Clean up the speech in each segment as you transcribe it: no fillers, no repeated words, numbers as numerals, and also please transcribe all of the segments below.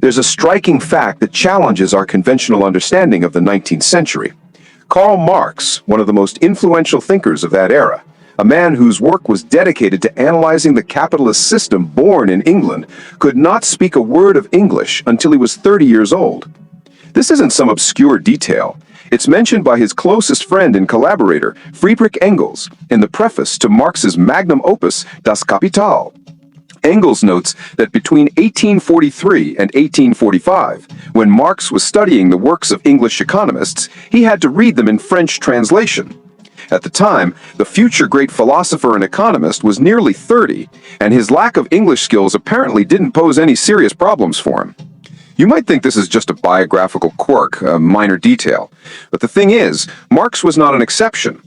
there's a striking fact that challenges our conventional understanding of the 19th century. Karl Marx, one of the most influential thinkers of that era, a man whose work was dedicated to analyzing the capitalist system born in England, could not speak a word of English until he was 30 years old. This isn't some obscure detail. It's mentioned by his closest friend and collaborator, Friedrich Engels, in the preface to Marx's magnum opus, Das Kapital. Engels notes that between 1843 and 1845, when Marx was studying the works of English economists, he had to read them in French translation. At the time, the future great philosopher and economist was nearly 30, and his lack of English skills apparently didn't pose any serious problems for him. You might think this is just a biographical quirk, a minor detail, but the thing is, Marx was not an exception.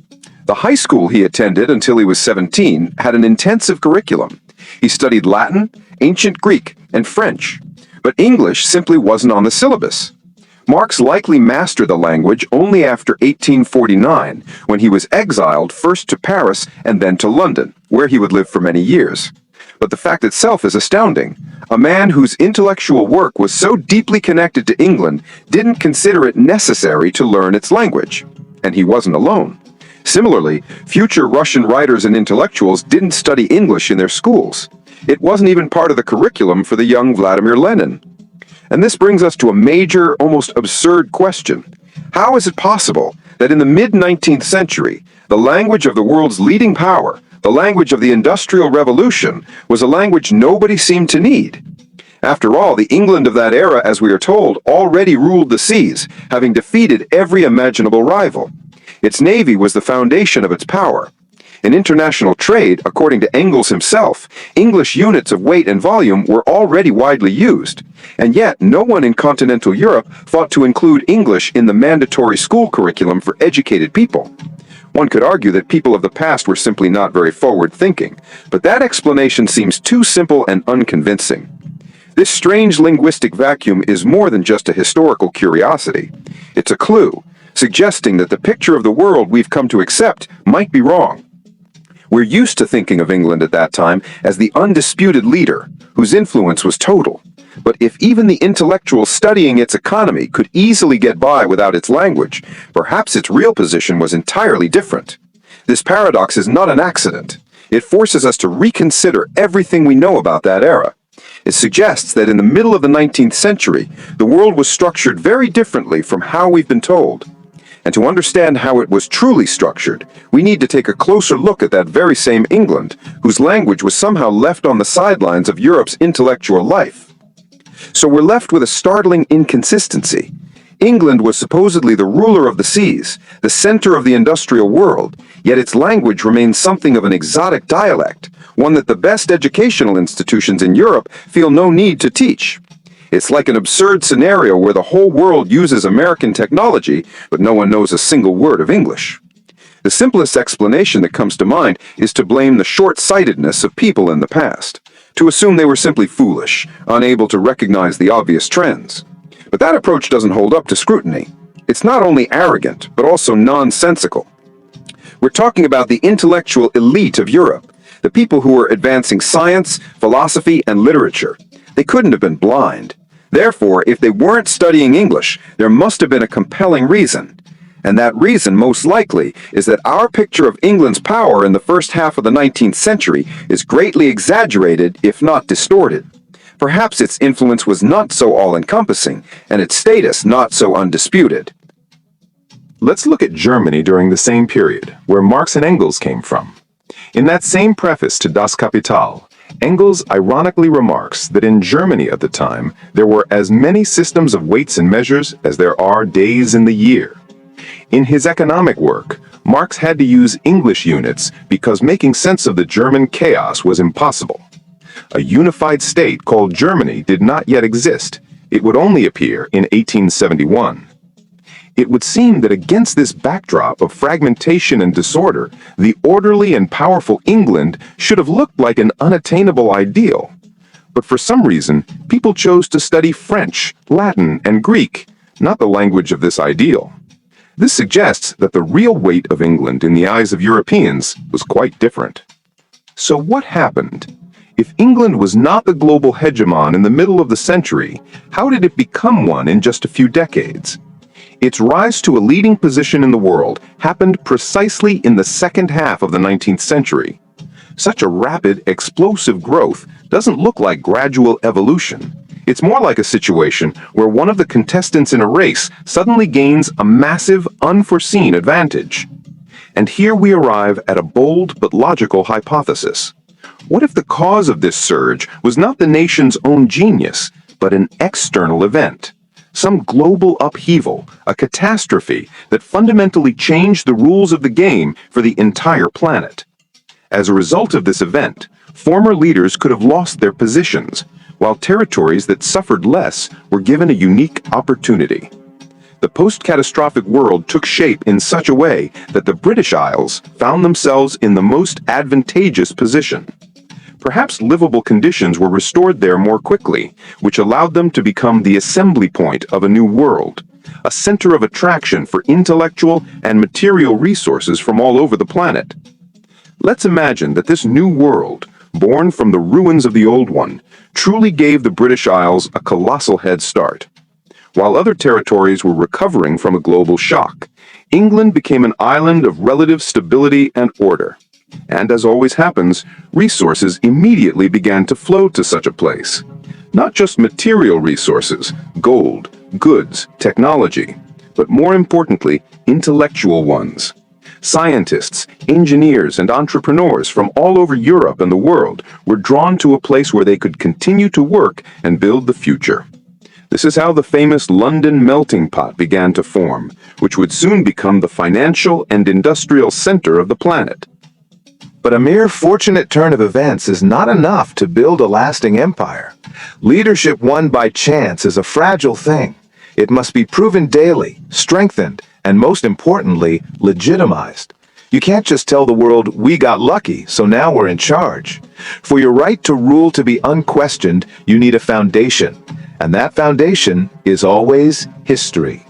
The high school he attended until he was 17 had an intensive curriculum. He studied Latin, ancient Greek, and French, but English simply wasn't on the syllabus. Marx likely mastered the language only after 1849, when he was exiled first to Paris and then to London, where he would live for many years. But the fact itself is astounding. A man whose intellectual work was so deeply connected to England didn't consider it necessary to learn its language. And he wasn't alone. Similarly, future Russian writers and intellectuals didn't study English in their schools. It wasn't even part of the curriculum for the young Vladimir Lenin. And this brings us to a major, almost absurd question. How is it possible that in the mid-19th century, the language of the world's leading power, the language of the Industrial Revolution, was a language nobody seemed to need? After all, the England of that era, as we are told, already ruled the seas, having defeated every imaginable rival. Its navy was the foundation of its power. In international trade, according to Engels himself, English units of weight and volume were already widely used, and yet no one in continental Europe thought to include English in the mandatory school curriculum for educated people. One could argue that people of the past were simply not very forward-thinking, but that explanation seems too simple and unconvincing. This strange linguistic vacuum is more than just a historical curiosity. It's a clue, suggesting that the picture of the world we've come to accept might be wrong. We're used to thinking of England at that time as the undisputed leader, whose influence was total. But if even the intellectuals studying its economy could easily get by without its language, perhaps its real position was entirely different. This paradox is not an accident. It forces us to reconsider everything we know about that era. It suggests that in the middle of the 19th century, the world was structured very differently from how we've been told. And to understand how it was truly structured, we need to take a closer look at that very same England, whose language was somehow left on the sidelines of Europe's intellectual life. So we're left with a startling inconsistency. England was supposedly the ruler of the seas, the center of the industrial world, yet its language remains something of an exotic dialect, one that the best educational institutions in Europe feel no need to teach. It's like an absurd scenario where the whole world uses American technology, but no one knows a single word of English. The simplest explanation that comes to mind is to blame the short-sightedness of people in the past, to assume they were simply foolish, unable to recognize the obvious trends. But that approach doesn't hold up to scrutiny. It's not only arrogant, but also nonsensical. We're talking about the intellectual elite of Europe, the people who were advancing science, philosophy, and literature. They couldn't have been blind. Therefore, if they weren't studying English, there must have been a compelling reason. And that reason, most likely, is that our picture of England's power in the first half of the 19th century is greatly exaggerated, if not distorted. Perhaps its influence was not so all-encompassing, and its status not so undisputed. Let's look at Germany during the same period, where Marx and Engels came from. In that same preface to Das Kapital, Engels ironically remarks that in Germany at the time, there were as many systems of weights and measures as there are days in the year. In his economic work, Marx had to use English units because making sense of the German chaos was impossible. A unified state called Germany did not yet exist. It would only appear in 1871. It would seem that against this backdrop of fragmentation and disorder, the orderly and powerful England should have looked like an unattainable ideal. But for some reason, people chose to study French, Latin, and Greek, not the language of this ideal. This suggests that the real weight of England in the eyes of Europeans was quite different. So what happened? If England was not the global hegemon in the middle of the century, how did it become one in just a few decades? Its rise to a leading position in the world happened precisely in the second half of the 19th century. Such a rapid, explosive growth doesn't look like gradual evolution. It's more like a situation where one of the contestants in a race suddenly gains a massive, unforeseen advantage. And here we arrive at a bold but logical hypothesis. What if the cause of this surge was not the nation's own genius, but an external event? Some global upheaval, a catastrophe that fundamentally changed the rules of the game for the entire planet. As a result of this event, former leaders could have lost their positions, while territories that suffered less were given a unique opportunity. The post-catastrophic world took shape in such a way that the British Isles found themselves in the most advantageous position. Perhaps livable conditions were restored there more quickly, which allowed them to become the assembly point of a new world, a center of attraction for intellectual and material resources from all over the planet. Let's imagine that this new world, born from the ruins of the old one, truly gave the British Isles a colossal head start. While other territories were recovering from a global shock, England became an island of relative stability and order. And as always happens, resources immediately began to flow to such a place. Not just material resources, gold, goods, technology, but more importantly, intellectual ones. Scientists, engineers, and entrepreneurs from all over Europe and the world were drawn to a place where they could continue to work and build the future. This is how the famous London melting pot began to form, which would soon become the financial and industrial center of the planet. But a mere fortunate turn of events is not enough to build a lasting empire. Leadership won by chance is a fragile thing. It must be proven daily, strengthened, and most importantly, legitimized. You can't just tell the world, we got lucky, so now we're in charge. For your right to rule to be unquestioned, you need a foundation. And that foundation is always history.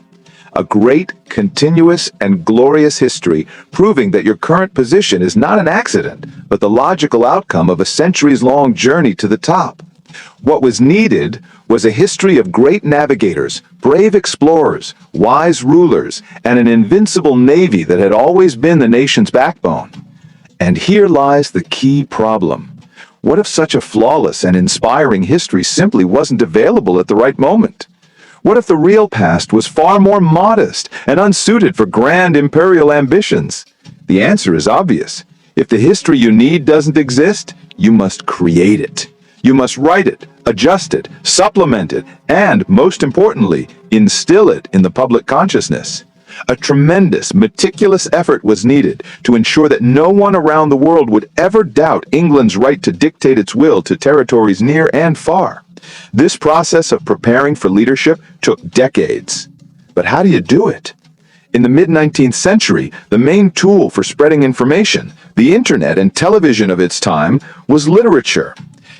A great, continuous, and glorious history proving that your current position is not an accident, but the logical outcome of a centuries-long journey to the top. What was needed was a history of great navigators, brave explorers, wise rulers, and an invincible navy that had always been the nation's backbone. And here lies the key problem. What if such a flawless and inspiring history simply wasn't available at the right moment? What if the real past was far more modest and unsuited for grand imperial ambitions? The answer is obvious. If the history you need doesn't exist, you must create it. You must write it, adjust it, supplement it, and, most importantly, instill it in the public consciousness. A tremendous, meticulous effort was needed to ensure that no one around the world would ever doubt England's right to dictate its will to territories near and far. This process of preparing for leadership took decades. But how do you do it? In the mid-19th century, the main tool for spreading information, the internet and television of its time, was literature.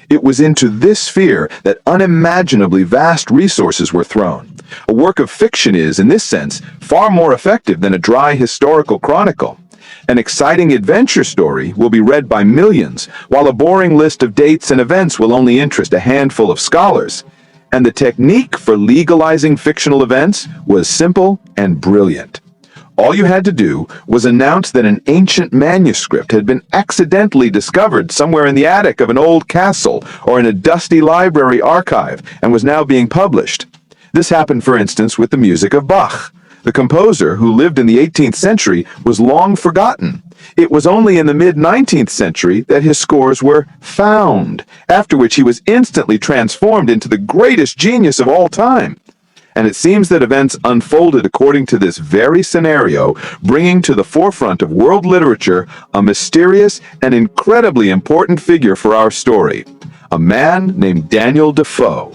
It was into this sphere that unimaginably vast resources were thrown. A work of fiction is, in this sense, far more effective than a dry historical chronicle. An exciting adventure story will be read by millions, while a boring list of dates and events will only interest a handful of scholars. And the technique for legalizing fictional events was simple and brilliant. All you had to do was announce that an ancient manuscript had been accidentally discovered somewhere in the attic of an old castle or in a dusty library archive and was now being published. This happened, for instance, with the music of Bach. The composer, who lived in the 18th century, was long forgotten. It was only in the mid-19th century that his scores were found, after which he was instantly transformed into the greatest genius of all time. And it seems that events unfolded according to this very scenario, bringing to the forefront of world literature a mysterious and incredibly important figure for our story, a man named Daniel Defoe.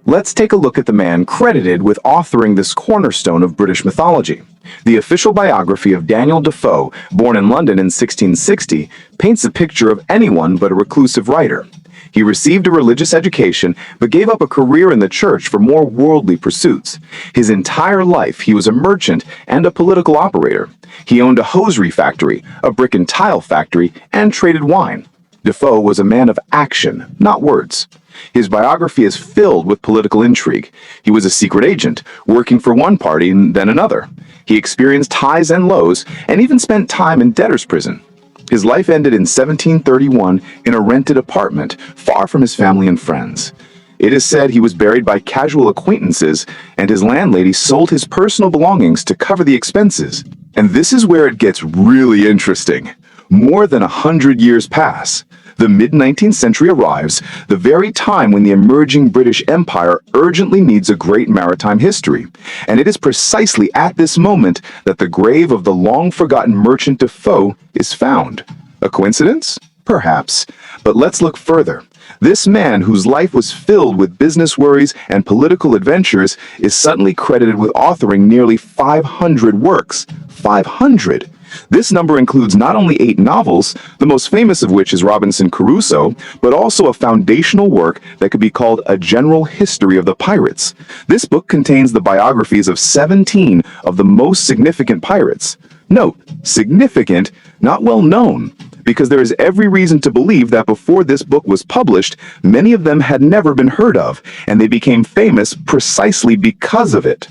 Let's take a look at the man credited with authoring this cornerstone of British mythology. The official biography of Daniel Defoe, born in London in 1660, paints a picture of anyone but a reclusive writer. He received a religious education, but gave up a career in the church for more worldly pursuits. His entire life, he was a merchant and a political operator. He owned a hosiery factory, a brick and tile factory, and traded wine. Defoe was a man of action, not words. His biography is filled with political intrigue. He was a secret agent, working for one party and then another. He experienced highs and lows, and even spent time in debtor's prison. His life ended in 1731 in a rented apartment, far from his family and friends. It is said he was buried by casual acquaintances, and his landlady sold his personal belongings to cover the expenses. And this is where it gets really interesting. More than 100 years pass. The mid-19th century arrives, the very time when the emerging British Empire urgently needs a great maritime history. And it is precisely at this moment that the grave of the long-forgotten merchant Defoe is found. A coincidence? Perhaps. But let's look further. This man, whose life was filled with business worries and political adventures, is suddenly credited with authoring nearly 500 works. 500! This number includes not only 8 novels, the most famous of which is Robinson Crusoe, but also a foundational work that could be called a general history of the pirates. This book contains the biographies of 17 of the most significant pirates. Note, significant, not well known, because there is every reason to believe that before this book was published, many of them had never been heard of, and they became famous precisely because of it.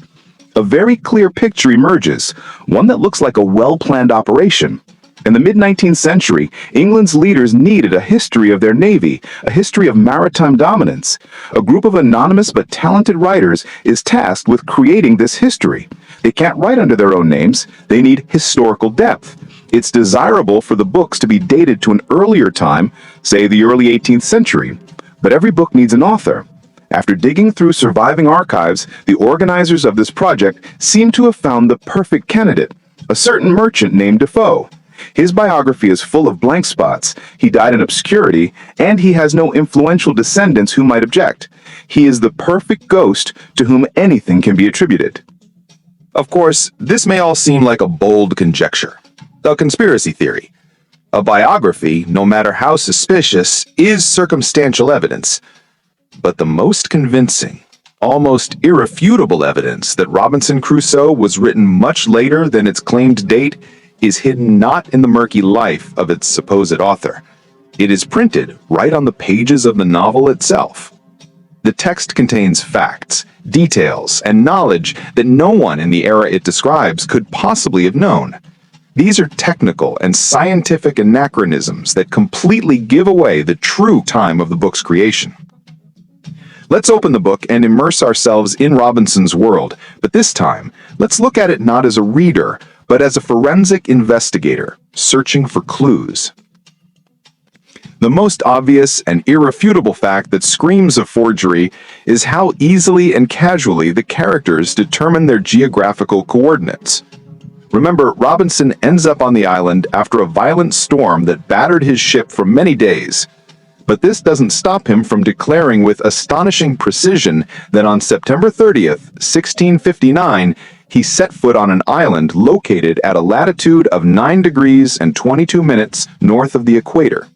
A very clear picture emerges, one that looks like a well-planned operation. In the mid-19th century, England's leaders needed a history of their navy, a history of maritime dominance. A group of anonymous but talented writers is tasked with creating this history. They can't write under their own names, they need historical depth. It's desirable for the books to be dated to an earlier time, say the early 18th century. But every book needs an author. After digging through surviving archives, the organizers of this project seem to have found the perfect candidate, a certain merchant named Defoe. His biography is full of blank spots. He died in obscurity, and he has no influential descendants who might object. He is the perfect ghost to whom anything can be attributed. Of course, this may all seem like a bold conjecture, a conspiracy theory. A biography, no matter how suspicious, is circumstantial evidence. But the most convincing, almost irrefutable evidence that Robinson Crusoe was written much later than its claimed date is hidden not in the murky life of its supposed author. It is printed right on the pages of the novel itself. The text contains facts, details, and knowledge that no one in the era it describes could possibly have known. These are technical and scientific anachronisms that completely give away the true time of the book's creation. Let's open the book and immerse ourselves in Robinson's world, but this time, let's look at it not as a reader, but as a forensic investigator, searching for clues. The most obvious and irrefutable fact that screams of forgery is how easily and casually the characters determine their geographical coordinates. Remember, Robinson ends up on the island after a violent storm that battered his ship for many days. But this doesn't stop him from declaring with astonishing precision that on September 30th, 1659, he set foot on an island located at a latitude of 9 degrees and 22 minutes north of the equator.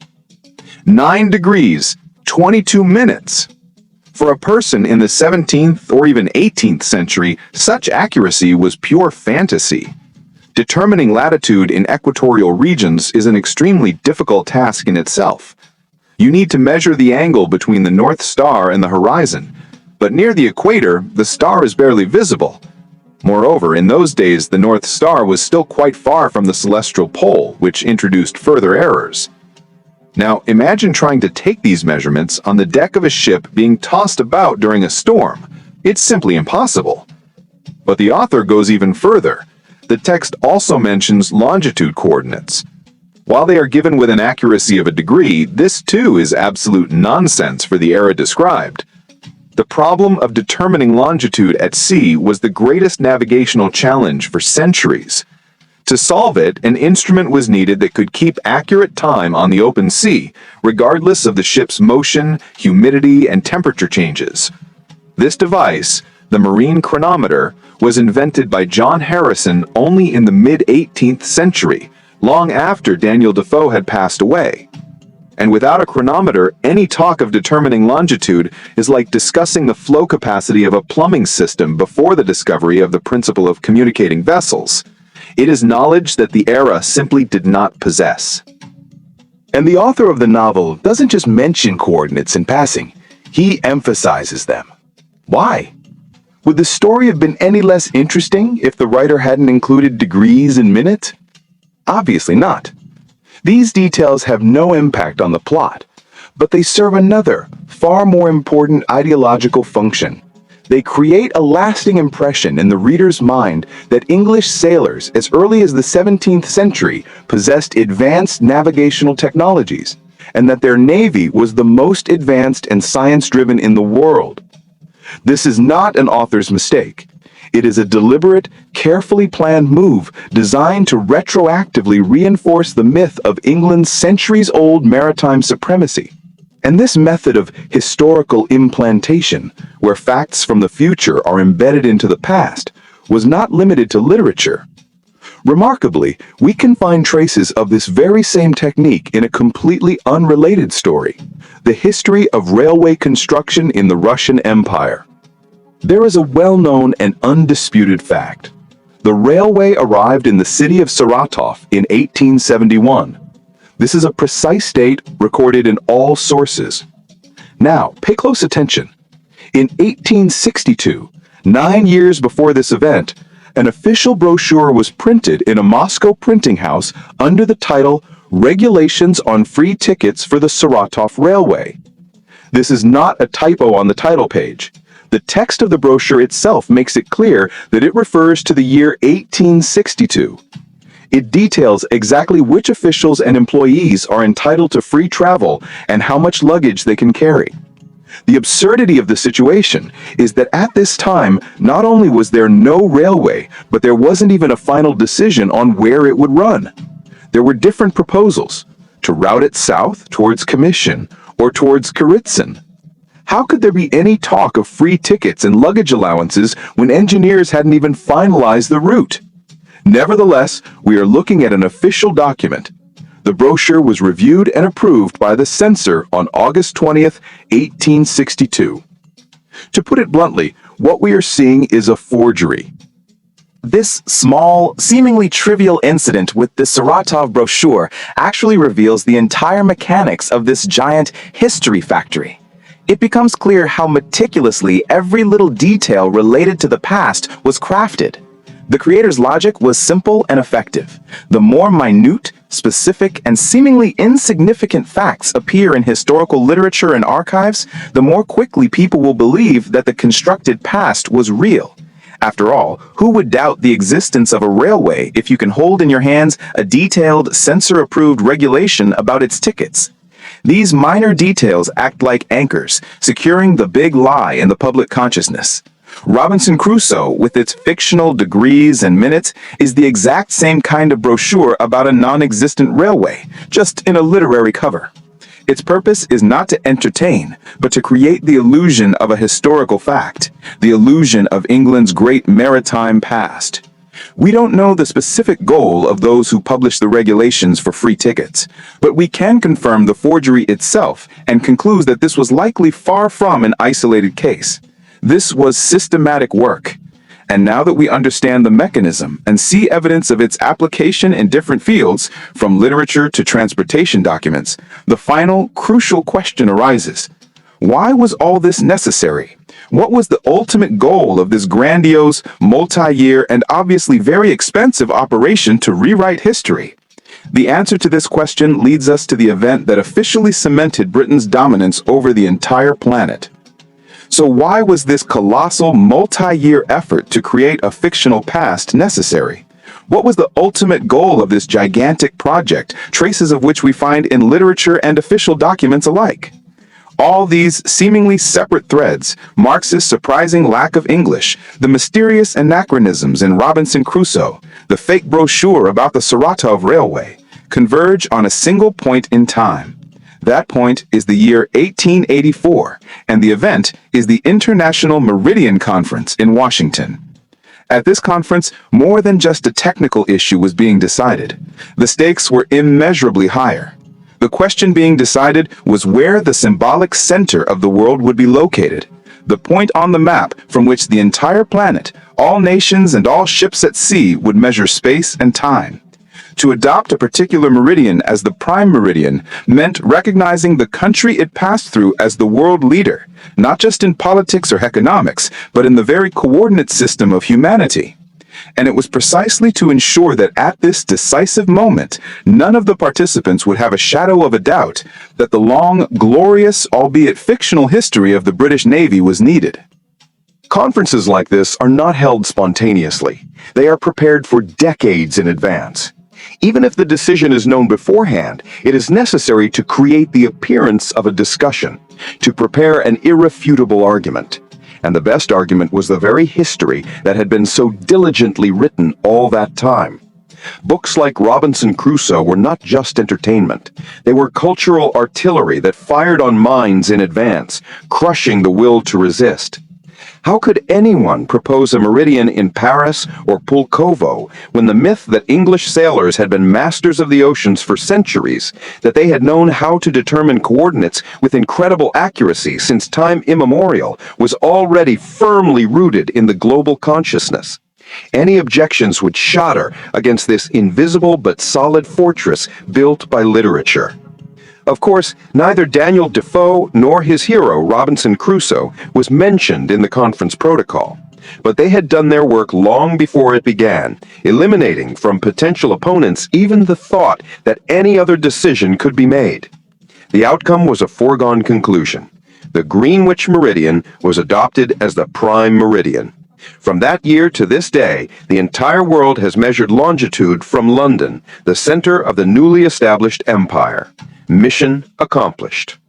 9 degrees, 22 minutes! For a person in the 17th or even 18th century, such accuracy was pure fantasy. Determining latitude in equatorial regions is an extremely difficult task in itself. You need to measure the angle between the North Star and the horizon, but near the equator, the star is barely visible. Moreover, in those days, the North Star was still quite far from the celestial pole, which introduced further errors. Now, imagine trying to take these measurements on the deck of a ship being tossed about during a storm. It's simply impossible. But the author goes even further. The text also mentions longitude coordinates. While they are given with an accuracy of a degree, this too is absolute nonsense for the era described. The problem of determining longitude at sea was the greatest navigational challenge for centuries. To solve it, an instrument was needed that could keep accurate time on the open sea, regardless of the ship's motion, humidity, and temperature changes. This device, the marine chronometer, was invented by John Harrison only in the mid-18th century, long after Daniel Defoe had passed away. And without a chronometer, any talk of determining longitude is like discussing the flow capacity of a plumbing system before the discovery of the principle of communicating vessels. It is knowledge that the era simply did not possess. And the author of the novel doesn't just mention coordinates in passing, he emphasizes them. Why? Would the story have been any less interesting if the writer hadn't included degrees and minutes? Obviously not. These details have no impact on the plot, but they serve another, far more important ideological function. They create a lasting impression in the reader's mind that English sailors as early as the 17th century possessed advanced navigational technologies, and that their navy was the most advanced and science-driven in the world. This is not an author's mistake. It is a deliberate, carefully planned move designed to retroactively reinforce the myth of England's centuries-old maritime supremacy. And this method of historical implantation, where facts from the future are embedded into the past, was not limited to literature. Remarkably, we can find traces of this very same technique in a completely unrelated story, the history of railway construction in the Russian Empire. There is a well-known and undisputed fact. The railway arrived in the city of Saratov in 1871. This is a precise date recorded in all sources. Now, pay close attention. In 1862, 9 years before this event, an official brochure was printed in a Moscow printing house under the title Regulations on Free Tickets for the Saratov Railway. This is not a typo on the title page. The text of the brochure itself makes it clear that it refers to the year 1862. It details exactly which officials and employees are entitled to free travel and how much luggage they can carry. The absurdity of the situation is that at this time, not only was there no railway, but there wasn't even a final decision on where it would run. There were different proposals, to route it south towards Commission or towards Kiritzin. How could there be any talk of free tickets and luggage allowances when engineers hadn't even finalized the route? Nevertheless, we are looking at an official document. The brochure was reviewed and approved by the censor on August 20th, 1862. To put it bluntly, what we are seeing is a forgery. This small, seemingly trivial incident with the Saratov brochure actually reveals the entire mechanics of this giant history factory. It becomes clear how meticulously every little detail related to the past was crafted. The creator's logic was simple and effective. The more minute, specific, and seemingly insignificant facts appear in historical literature and archives, the more quickly people will believe that the constructed past was real. After all, who would doubt the existence of a railway if you can hold in your hands a detailed, censor-approved regulation about its tickets? These minor details act like anchors, securing the big lie in the public consciousness. Robinson Crusoe, with its fictional degrees and minutes, is the exact same kind of brochure about a non-existent railway, just in a literary cover. Its purpose is not to entertain, but to create the illusion of a historical fact, the illusion of England's great maritime past. We don't know the specific goal of those who published the regulations for free tickets, but we can confirm the forgery itself and conclude that this was likely far from an isolated case. This was systematic work. And now that we understand the mechanism and see evidence of its application in different fields, from literature to transportation documents, the final, crucial question arises. Why was all this necessary? What was the ultimate goal of this grandiose, multi-year, and obviously very expensive operation to rewrite history? The answer to this question leads us to the event that officially cemented Britain's dominance over the entire planet. So why was this colossal, multi-year effort to create a fictional past necessary? What was the ultimate goal of this gigantic project, traces of which we find in literature and official documents alike? All these seemingly separate threads, Marx's surprising lack of English, the mysterious anachronisms in Robinson Crusoe, the fake brochure about the Saratov Railway, converge on a single point in time. That point is the year 1884, and the event is the International Meridian Conference in Washington. At this conference, more than just a technical issue was being decided. The stakes were immeasurably higher. The question being decided was where the symbolic center of the world would be located, the point on the map from which the entire planet, all nations and all ships at sea would measure space and time. To adopt a particular meridian as the prime meridian meant recognizing the country it passed through as the world leader, not just in politics or economics, but in the very coordinate system of humanity. And it was precisely to ensure that at this decisive moment, none of the participants would have a shadow of a doubt that the long, glorious, albeit fictional history of the British Navy was needed. Conferences like this are not held spontaneously. They are prepared for decades in advance. Even if the decision is known beforehand, it is necessary to create the appearance of a discussion, to prepare an irrefutable argument. And the best argument was the very history that had been so diligently written all that time. Books like Robinson Crusoe were not just entertainment. They were cultural artillery that fired on minds in advance, crushing the will to resist. How could anyone propose a meridian in Paris or Pulkovo when the myth that English sailors had been masters of the oceans for centuries, that they had known how to determine coordinates with incredible accuracy since time immemorial, was already firmly rooted in the global consciousness? Any objections would shatter against this invisible but solid fortress built by literature. Of course, neither Daniel Defoe nor his hero, Robinson Crusoe, was mentioned in the conference protocol. But they had done their work long before it began, eliminating from potential opponents even the thought that any other decision could be made. The outcome was a foregone conclusion. The Greenwich Meridian was adopted as the prime meridian. From that year to this day, the entire world has measured longitude from London, the center of the newly established empire. Mission accomplished.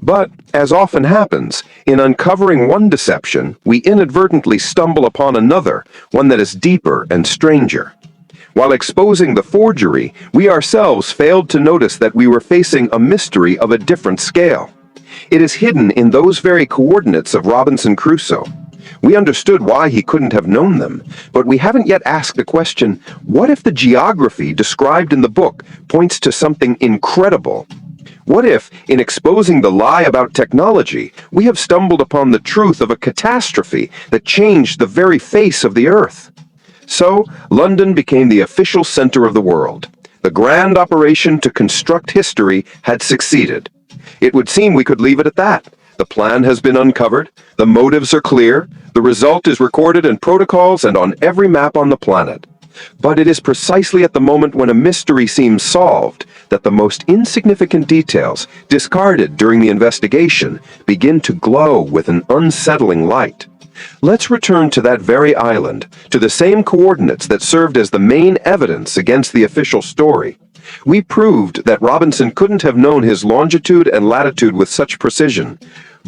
But, as often happens, in uncovering one deception, we inadvertently stumble upon another, one that is deeper and stranger. While exposing the forgery, we ourselves failed to notice that we were facing a mystery of a different scale. It is hidden in those very coordinates of Robinson Crusoe. We understood why he couldn't have known them, but we haven't yet asked the question, what if the geography described in the book points to something incredible? What if, in exposing the lie about technology, we have stumbled upon the truth of a catastrophe that changed the very face of the earth? So, London became the official center of the world. The grand operation to construct history had succeeded. It would seem we could leave it at that. The plan has been uncovered, the motives are clear, the result is recorded in protocols and on every map on the planet. But it is precisely at the moment when a mystery seems solved that the most insignificant details, discarded during the investigation, begin to glow with an unsettling light. Let's return to that very island, to the same coordinates that served as the main evidence against the official story. We proved that Robinson couldn't have known his longitude and latitude with such precision.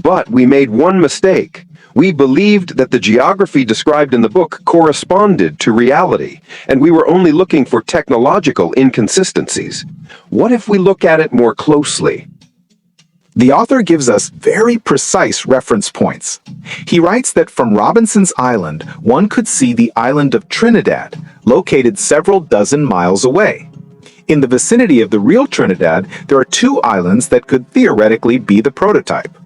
But we made one mistake. We believed that the geography described in the book corresponded to reality, and we were only looking for technological inconsistencies. What if we look at it more closely? The author gives us very precise reference points. He writes that from Robinson's Island, one could see the island of Trinidad, located several dozen miles away. In the vicinity of the real Trinidad, there are two islands that could theoretically be the prototype.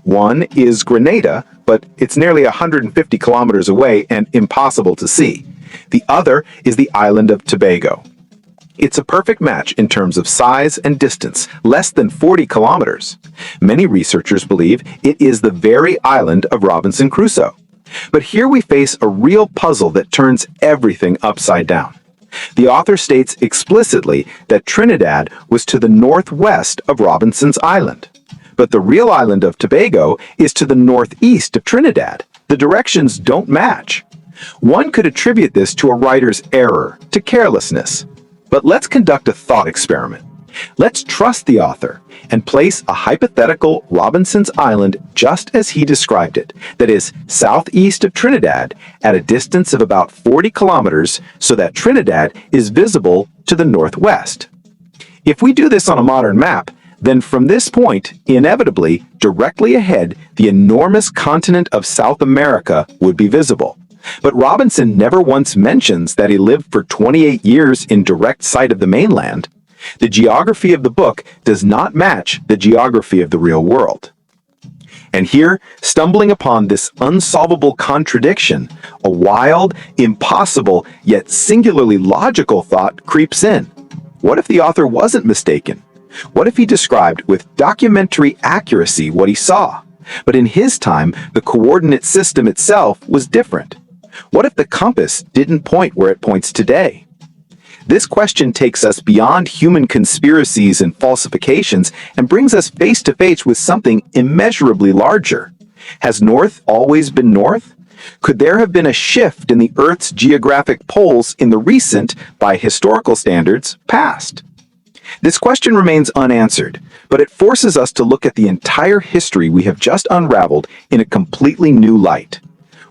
One is Grenada, but it's nearly 150 kilometers away and impossible to see. The other is the island of Tobago. It's a perfect match in terms of size and distance, less than 40 kilometers. Many researchers believe it is the very island of Robinson Crusoe. But here we face a real puzzle that turns everything upside down. The author states explicitly that Trinidad was to the northwest of Robinson's Island. But the real island of Tobago is to the northeast of Trinidad. The directions don't match. One could attribute this to a writer's error, to carelessness. But let's conduct a thought experiment. Let's trust the author and place a hypothetical Robinson's Island just as he described it, that is, southeast of Trinidad at a distance of about 40 kilometers so that Trinidad is visible to the northwest. If we do this on a modern map, then from this point, inevitably, directly ahead, the enormous continent of South America would be visible. But Robinson never once mentions that he lived for 28 years in direct sight of the mainland. The geography of the book does not match the geography of the real world. And here, stumbling upon this unsolvable contradiction, a wild, impossible, yet singularly logical thought creeps in. What if the author wasn't mistaken? What if he described with documentary accuracy what he saw? But in his time, the coordinate system itself was different. What if the compass didn't point where it points today? This question takes us beyond human conspiracies and falsifications and brings us face to face with something immeasurably larger. Has North always been North? Could there have been a shift in the Earth's geographic poles in the recent, by historical standards, past? This question remains unanswered, but it forces us to look at the entire history we have just unraveled in a completely new light.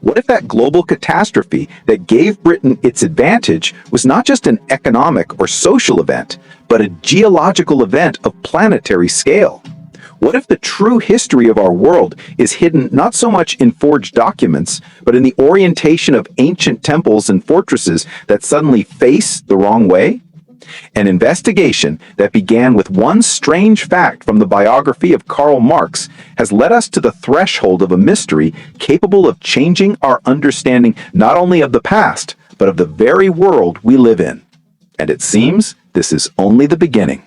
What if that global catastrophe that gave Britain its advantage was not just an economic or social event, but a geological event of planetary scale? What if the true history of our world is hidden not so much in forged documents, but in the orientation of ancient temples and fortresses that suddenly face the wrong way? An investigation that began with one strange fact from the biography of Karl Marx has led us to the threshold of a mystery capable of changing our understanding not only of the past, but of the very world we live in. And it seems this is only the beginning.